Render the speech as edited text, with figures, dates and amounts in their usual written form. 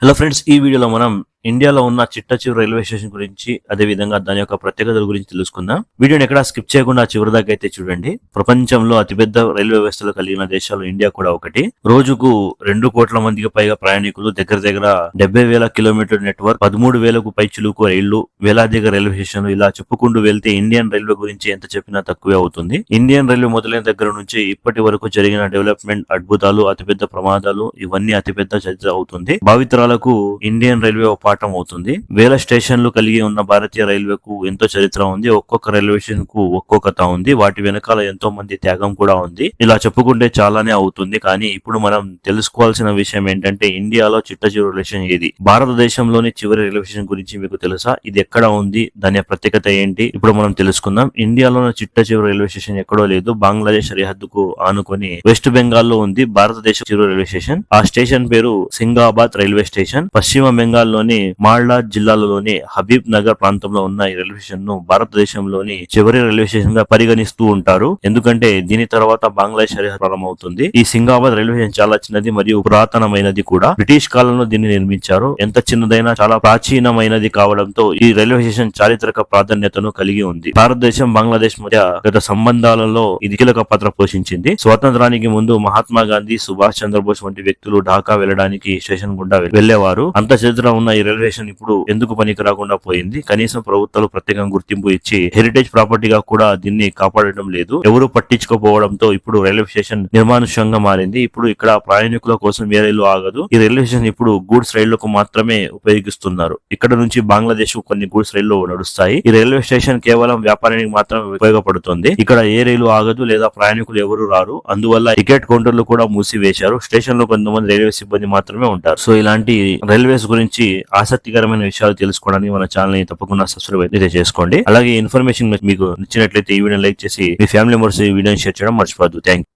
Hello friends, ఈ వీడియోలో మనం ఇండియాలో ఉన్న చిట్ట రైల్వే స్టేషన్ గురించి, అదే విధంగా దాని యొక్క ప్రత్యేకతల గురించి తెలుసుకుందాం. వీడియోని ఎక్కడా స్కిప్ చేయకుండా చివరి దాకా అయితే చూడండి. ప్రపంచంలో అతిపెద్ద రైల్వే వ్యవస్థలు కలిగిన దేశాలు ఇండియా కూడా ఒకటి. రోజుకు 2 కోట్ల మందికి పైగా ప్రయాణికులు, దగ్గర దగ్గర 70,000 కిలోమీటర్ నెట్వర్క్, 13,000కు పైచిలుకు రైళ్లు, వేలాదిగా రైల్వే స్టేషన్లు, ఇలా చెప్పుకుంటూ వెళ్తే ఇండియన్ రైల్వే గురించి ఎంత చెప్పినా తక్కువే అవుతుంది. ఇండియన్ రైల్వే మొదలైన దగ్గర నుంచి ఇప్పటి వరకు జరిగిన డెవలప్మెంట్, అద్భుతాలు, అతిపెద్ద ప్రమాదాలు, ఇవన్నీ అతిపెద్ద చరిత్ర అవుతుంది. భావితరాలకు ఇండియన్ రైల్వే పాఠం అవుతుంది. వేల స్టేషన్లు కలిగి ఉన్న భారతీయ రైల్వేకు ఎంతో చరిత్ర ఉంది. ఒక్కొక్క రైల్వే స్టేషన్ కు ఒక్కో కథ ఉంది. వాటి వెనకాల ఎంతో మంది త్యాగం కూడా ఉంది. ఇలా చెప్పుకుంటే చాలానే అవుతుంది. కానీ ఇప్పుడు మనం తెలుసుకోవాల్సిన విషయం ఏంటంటే, ఇండియాలో చిట్ట చివరి రైల్వే స్టేషన్ ఏది? భారతదేశంలోని చివరి రైల్వే స్టేషన్ గురించి మీకు తెలుసా? ఇది ఎక్కడ ఉంది? దాని ప్రత్యేకత ఏంటి? ఇప్పుడు మనం తెలుసుకుందాం. ఇండియాలోని చిట్ట చివరి రైల్వే స్టేషన్ ఎక్కడో లేదు, బంగ్లాదేశ్ సరిహద్దుకు ఆనుకొని వెస్ట్ బెంగాల్ లో ఉంది భారతదేశ చివరి రైల్వే స్టేషన్. ఆ స్టేషన్ పేరు సింగాబాద్ రైల్వే స్టేషన్. పశ్చిమ బెంగాల్ లోని మాల్డా జిల్లాలోని హబీబ్ నగర్ ప్రాంతంలో ఉన్న ఈ రైల్వే స్టేషన్ ను భారతదేశంలోని చివరి రైల్వే స్టేషన్ గా పరిగణిస్తూ ఉంటారు. ఎందుకంటే దీని తర్వాత బంగ్లాదేశ్ సరిహద్దు ప్రారంభమవుతుంది. ఈ సింగాబాద్ రైల్వే స్టేషన్ చాలా చిన్నది మరియు పురాతనమైనది కూడా. బ్రిటిష్ కాలంలో దీన్ని నిర్మించారు. ఎంత చిన్నదైనా చాలా ప్రాచీనమైనది కావడంతో ఈ రైల్వే స్టేషన్ చారిత్రక ప్రాధాన్యతను కలిగి ఉంది. భారతదేశం, బంగ్లాదేశ్ మధ్య గత సంబంధాలలో ఇది కీలక పాత్ర పోషించింది. స్వాతంత్రానికి ముందు మహాత్మా గాంధీ, సుభాష్ చంద్రబోస్ వంటి వ్యక్తులు ఢాకా వెళ్లడానికి స్టేషన్ గుండా వెళ్లేవారు. అంత చరిత్ర ఉన్న ఈ రైల్వే స్టేషన్ ఇప్పుడు ఎందుకు పనికి రాకుండా పోయింది? కనీసం ప్రభుత్వాలు ప్రత్యేకంగా గుర్తింపు ఇచ్చి హెరిటేజ్ ప్రాపర్టీగా కూడా దీన్ని కాపాడడం లేదు. ఎవరు పట్టించుకోపోవడంతో ఇప్పుడు రైల్వే స్టేషన్ నిర్మానుష్యంగా మారింది. ఇప్పుడు ఇక్కడ ప్రయాణికుల కోసం ఏ రైలు ఆగదు. ఈ రైల్వే స్టేషన్ ఇప్పుడు గూడ్స్ రైళ్లకు మాత్రమే ఉపయోగిస్తున్నారు. ఇక్కడ నుంచి బంగ్లాదేశ్ కొన్ని గూడ్స్ రైళ్లు నడుస్తాయి. ఈ రైల్వే స్టేషన్ కేవలం వ్యాపారానికి మాత్రమే ఉపయోగపడుతుంది. ఇక్కడ ఏ రైలు ఆగదు లేదా ప్రయాణికులు ఎవరు రారు. అందువల్ల టికెట్ కౌంటర్లు కూడా మూసివేశారు. స్టేషన్ లో కొంతమంది రైల్వే సిబ్బంది మాత్రమే ఉంటారు. సో ఇలాంటి రైల్వేస్ గురించి ఆసక్తికరమైన విషయాలు తెలుసుకోవడానికి మన ఛానల్ ని తప్పకుండా సబ్స్క్రైబ్ అయితే చేసుకోండి. అలాగే ఇన్ఫర్మేషన్ మీకు నచ్చినట్లయితే ఈ వీడియో లైక్ చేసి మీ ఫ్యామిలీ మెంబర్స్ ఈ వీడియోని షేర్ చేయడం మర్చిపోవద్దు. Thank you.